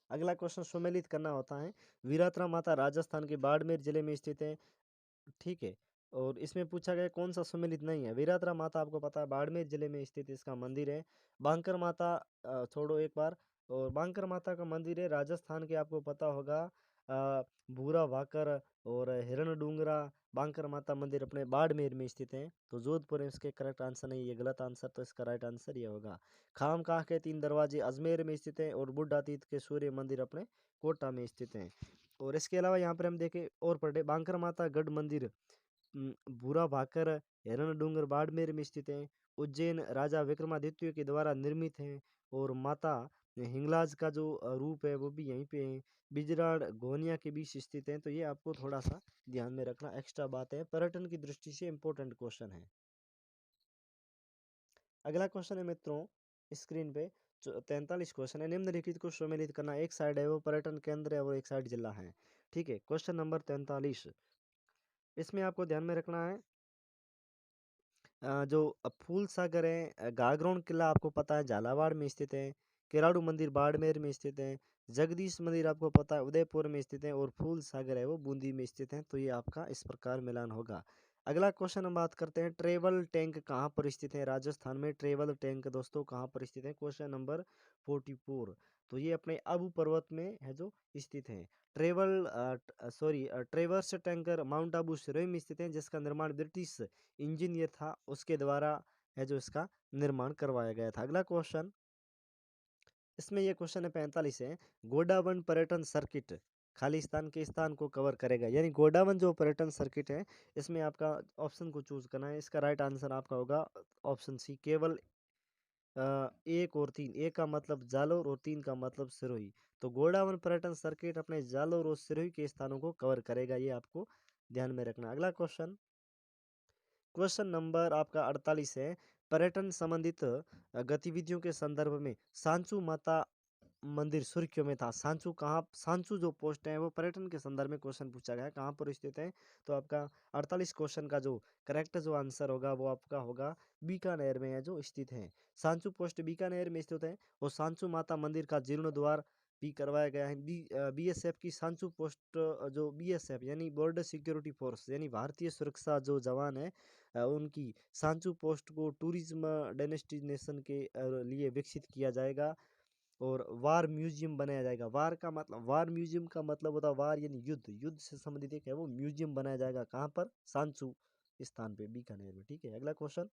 अगला क्वेश्चन सुमेलित करना होता है। वीरात्रा माता राजस्थान के बाड़मेर जिले में स्थित है, ठीक है। और इसमें पूछा गया कौन सा सुमेलित नहीं है। वीरात्रा माता आपको पता है बाड़मेर जिले में स्थित इसका मंदिर है। बांकर माता छोड़ो एक बार, और बांकर माता का मंदिर है राजस्थान के, आपको पता होगा भूरा भाकर और हिरण डूंगरा। बांकर माता मंदिर अपने बाड़मेर में स्थित है। तो जोधपुर इसके करेक्ट आंसर नहीं, ये गलत आंसर, तो इसका राइट आंसर ये होगा। खामकाह के 3 दरवाजे अजमेर में स्थित हैं, और बुड्ढातीत के सूर्य मंदिर अपने कोटा में स्थित हैं। और इसके अलावा यहाँ पर हम देखें और पढ़े, बांकर माता गढ़ मंदिर भूरा भाकर, हिरण डूंगर बाड़मेर में स्थित है। उज्जैन राजा विक्रमादित्य के द्वारा निर्मित है। और माता हिंगलाज का जो रूप है वो भी यहीं पे है। बिजराड़ गोनिया के बीच स्थित है। तो ये आपको थोड़ा सा ध्यान में रखना, एक्स्ट्रा बात है, पर्यटन की दृष्टि से इंपॉर्टेंट क्वेश्चन है। अगला क्वेश्चन है मित्रों स्क्रीन पे 43 क्वेश्चन है। निम्नलिखित को सम्मिलित करना, एक साइड है वो पर्यटन केंद्र है और एक साइड जिला है, ठीक है। क्वेश्चन नंबर 43, इसमें आपको ध्यान में रखना है जो फूल सागर है, गागरोन किला आपको पता है झालावाड़ में स्थित है। किराड़ू मंदिर बाड़मेर में स्थित है। जगदीश मंदिर आपको पता है उदयपुर में स्थित है। और फूल सागर है वो बूंदी में स्थित है। तो ये आपका इस प्रकार मिलान होगा। अगला क्वेश्चन हम बात करते हैं, ट्रेवल टैंक कहाँ पर स्थित है राजस्थान में? ट्रेवल टैंक दोस्तों कहाँ पर स्थित है? Question number 44। तो ये अपने अबू पर्वत में है जो स्थित है। ट्रेवर्स टैंकर माउंट आबू सिरोही में स्थित है, जिसका निर्माण ब्रिटिश इंजीनियर था, उसके द्वारा है जो इसका निर्माण करवाया गया था। अगला क्वेश्चन, इसमें ये क्वेश्चन है 45 है। गोडावन पर्यटन सर्किट खालिस्तान के स्थान को कवर करेगा, यानी गोडावन जो पर्यटन सर्किट है इसमें आपका ऑप्शन को चूज करना है। इसका राइट आंसर आपका होगा ऑप्शन सी, केवल 1 और 3। एक का मतलब जालोर और 3 का मतलब सिरोही। तो गोडावन पर्यटन सर्किट अपने जालोर और सिरोही के स्थानों को कवर करेगा, ये आपको ध्यान में रखना। अगला क्वेश्चन, क्वेश्चन नंबर आपका 48 है। पर्यटन संबंधित गतिविधियों के संदर्भ में सांचू माता मंदिर सुर्खियों में था। सांचू कहाँ, सांचू जो पोस्ट है वो पर्यटन के संदर्भ में क्वेश्चन पूछा गया है, कहाँ पर स्थित है? तो आपका 48 क्वेश्चन का जो करेक्ट जो आंसर होगा वो आपका होगा बीकानेर में है जो स्थित है। सांचू पोस्ट बीकानेर में स्थित है। और सांचू माता मंदिर का जीर्णोद्वार भी करवाया गया है। बीएसएफ की सांचू पोस्ट जो बीएसएफ यानी बॉर्डर सिक्योरिटी फोर्स यानी भारतीय सुरक्षा जो जवान है उनकी सांचू पोस्ट को टूरिज्म डेस्टिनेशन के लिए विकसित किया जाएगा। और वार म्यूजियम बनाया जाएगा। वार म्यूजियम का मतलब होता है वार यानी युद्ध, युद्ध से संबंधित एक है वो म्यूजियम बनाया जाएगा। कहाँ पर? सांचू स्थान पे बीकानेर में, ठीक है। अगला क्वेश्चन,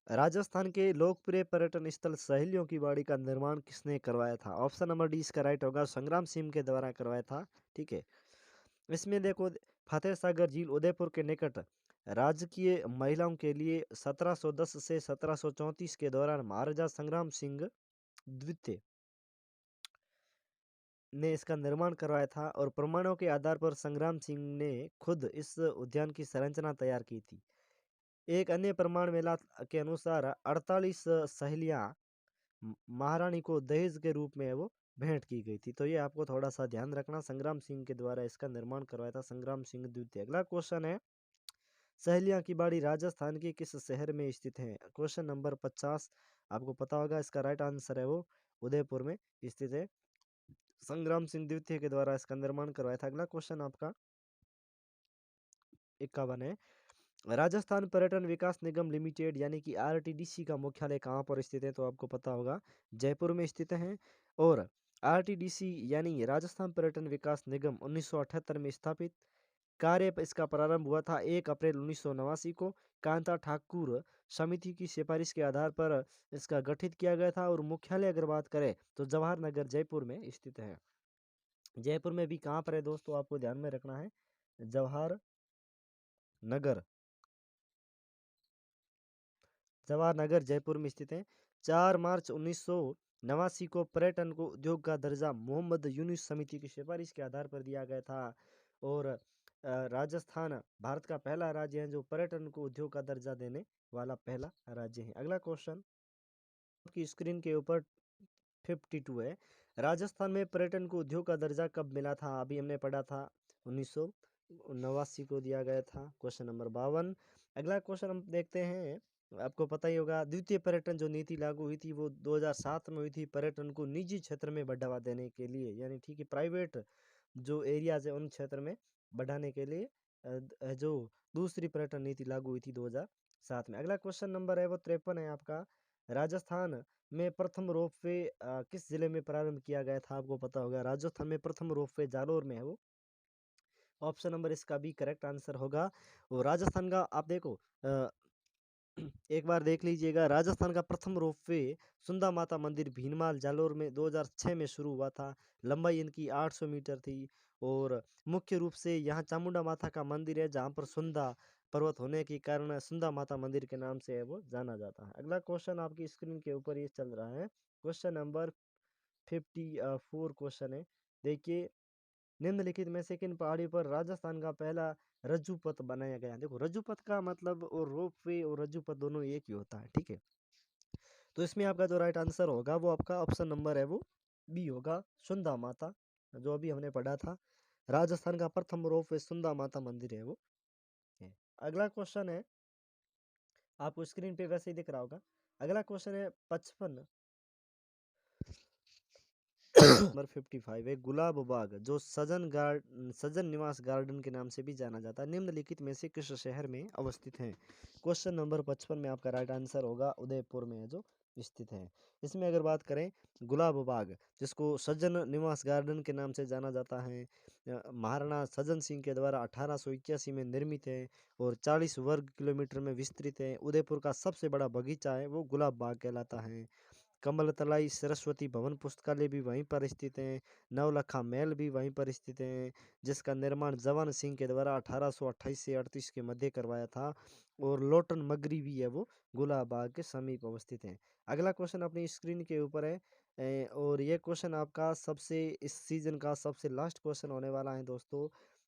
राजस्थान के लोकप्रिय पर्यटन स्थल सहेलियों की बाड़ी का निर्माण किसने करवाया था? ऑप्शन नंबर डी इसका राइट होगा, संग्राम सिंह के द्वारा करवाया था, ठीक है। इसमें देखो, फतेह सागर झील उदयपुर के निकट राजकीय महिलाओं के लिए 1710 से 1734 के दौरान महाराजा संग्राम सिंह द्वितीय ने इसका निर्माण करवाया था। और प्रमाणों के आधार पर संग्राम सिंह ने खुद इस उद्यान की संरचना तैयार की थी। एक अन्य प्रमाण मेला के अनुसार 48 सहेलियां महारानी को दहेज के रूप में वो भेंट की गई थी। तो ये आपको थोड़ा सा ध्यान रखना, संग्राम सिंह के द्वारा इसका निर्माण करवाया था संग्राम सिंह द्वितीय। अगला क्वेश्चन है, सहेलियां की बाड़ी राजस्थान के किस शहर में स्थित है? क्वेश्चन नंबर 50, आपको पता होगा इसका राइट आंसर है वो उदयपुर में स्थित है। संग्राम सिंह द्वितीय के द्वारा इसका निर्माण करवाया था। अगला क्वेश्चन आपका 51 है। राजस्थान पर्यटन विकास निगम लिमिटेड यानी कि आरटीडीसी का मुख्यालय कहाँ पर स्थित है? तो आपको पता होगा जयपुर में स्थित है। और आरटीडीसी यानी राजस्थान पर्यटन विकास निगम 1978 में स्थापित। इसका प्रारंभ हुआ था 1 अप्रैल 1989 को। कांता ठाकुर समिति की सिफारिश के आधार पर इसका गठित किया गया था। और मुख्यालय अगर बात करें तो जवाहर नगर जयपुर में स्थित है। जयपुर में भी कहाँ पर है दोस्तों, आपको ध्यान में रखना है, जवाहर नगर, जवाहर नगर जयपुर में स्थित है। 4 मार्च 1989 को पर्यटन को उद्योग का दर्जा मोहम्मद यूनुस समिति की सिफारिश के आधार पर दिया गया था। और राजस्थान भारत का पहला राज्य है जो पर्यटन को उद्योग का दर्जा देने वाला पहला राज्य है। अगला क्वेश्चन आपकी स्क्रीन के ऊपर 52 है। राजस्थान में पर्यटन को उद्योग का दर्जा कब मिला था? अभी हमने पढ़ा था 1989 को दिया गया था। Question number 52। अगला क्वेश्चन हम देखते हैं, आपको पता ही होगा द्वितीय पर्यटन जो नीति लागू हुई थी वो 2007 में हुई थी, पर्यटन को निजी क्षेत्र में बढ़ावा देने के लिए, यानी ठीक है प्राइवेट जो एरियाज है उन क्षेत्र में बढ़ाने के लिए जो दूसरी पर्यटन नीति लागू हुई थी 2007 में। अगला क्वेश्चन नंबर है वो 53 है आपका। राजस्थान में प्रथम रोपवे किस जिले में प्रारंभ किया गया था? आपको पता होगा राजस्थान में प्रथम रोपवे जालोर में है वो। ऑप्शन नंबर इसका भी करेक्ट आंसर होगा। और राजस्थान का आप देखो एक बार देख लीजिएगा, राजस्थान का प्रथम रोपवे सुंदा माता मंदिर भीनमाल जालोर में 2006 में शुरू हुआ था। लंबाई इनकी 800 मीटर थी। और मुख्य रूप से यहाँ चामुंडा माता का मंदिर है जहाँ पर सुंदा पर्वत होने के कारण सुंदा माता मंदिर के नाम से है वो जाना जाता है। अगला क्वेश्चन आपकी स्क्रीन के ऊपर ये चल रहा है, क्वेश्चन नंबर 54 क्वेश्चन है। देखिए, निम्नलिखित में से किन पहाड़ी पर राजस्थान का पहला रज्जु पथ बनाया गया? देखो रज्जु पथ का मतलब और रोप वे और रज्जु पथ दोनों एक ही होता है, ठीक है। तो इसमें आपका जो राइट आंसर होगा वो आपका ऑप्शन नंबर है वो बी होगा, सुंदा माता, जो अभी हमने पढ़ा था। राजस्थान का प्रथम रोप वे सुंदा माता मंदिर है वो है। अगला क्वेश्चन है, आपको स्क्रीन पे वैसे ही दिख रहा होगा। अगला क्वेश्चन है 55 नंबर 55 है। गुलाब बाग जो सजन निवास गार्डन के नाम से भी जाना जाता है, निम्नलिखित में से किस शहर में अवस्थित है? क्वेश्चन नंबर 55 में आपका राइट आंसर होगा उदयपुर में है जो स्थित है। इसमें अगर बात करें गुलाब बाग जिसको सज्जन निवास गार्डन के नाम से जाना जाता है, महाराणा सज्जन सिंह के द्वारा 1881 में निर्मित है और 40 वर्ग किलोमीटर में विस्तृत है। उदयपुर का सबसे बड़ा बगीचा है वो गुलाब बाग कहलाता है। कमलतलाई सरस्वती भवन पुस्तकालय भी वहीं पर स्थित है। नवलखा महल भी वहीं पर स्थित है जिसका निर्माण जवान सिंह के द्वारा 1828 से 38 के मध्य करवाया था। और लोटन मगरी भी है वो गुलाबाग के समीप अवस्थित है। अगला क्वेश्चन अपनी स्क्रीन के ऊपर है, और ये क्वेश्चन आपका सबसे इस सीजन का सबसे लास्ट क्वेश्चन होने वाला है दोस्तों,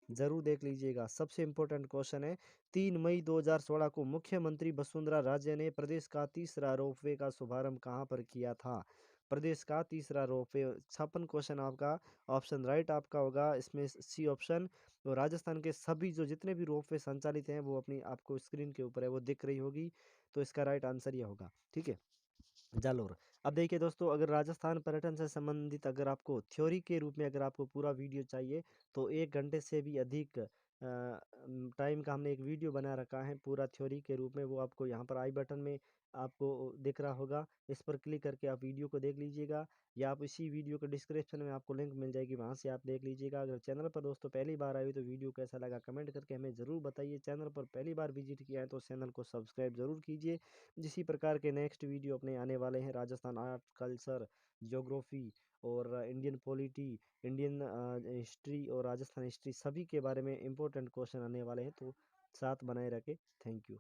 जरूर देख लीजिएगा। सबसे इंपॉर्टेंट क्वेश्चन है, 3 मई 2016 को मुख्यमंत्री वसुंधरा राजे ने प्रदेश का तीसरा रोपवे का शुभारंभ कहाँ पर किया था? प्रदेश का तीसरा रोपवे। 56 क्वेश्चन आपका ऑप्शन राइट आपका होगा इसमें सी ऑप्शन। तो राजस्थान के सभी जो जितने भी रोपवे संचालित हैं वो अपनी आपको स्क्रीन के ऊपर है वो दिख रही होगी, तो इसका राइट आंसर यह होगा, ठीक है, जालोर। अब देखिए दोस्तों, अगर राजस्थान पर्यटन से संबंधित अगर आपको थ्योरी के रूप में अगर आपको पूरा वीडियो चाहिए तो 1 घंटे से भी अधिक टाइम का हमने एक वीडियो बना रखा है पूरा थ्योरी के रूप में, वो आपको यहाँ पर आई बटन में आपको दिख रहा होगा। इस पर क्लिक करके आप वीडियो को देख लीजिएगा, या आप इसी वीडियो के डिस्क्रिप्शन में आपको लिंक मिल जाएगी, वहाँ से आप देख लीजिएगा। अगर चैनल पर दोस्तों पहली बार आए हो तो वीडियो कैसा लगा कमेंट करके हमें ज़रूर बताइए। चैनल पर पहली बार विजिट किया है तो चैनल को सब्सक्राइब जरूर कीजिए। इसी प्रकार के नेक्स्ट वीडियो अपने आने वाले हैं, राजस्थान आर्ट कल्चर ज्योग्राफी और इंडियन पॉलिटी, इंडियन हिस्ट्री और राजस्थान हिस्ट्री सभी के बारे में इंपॉर्टेंट क्वेश्चन आने वाले हैं, तो साथ बनाए रखें। Thank you.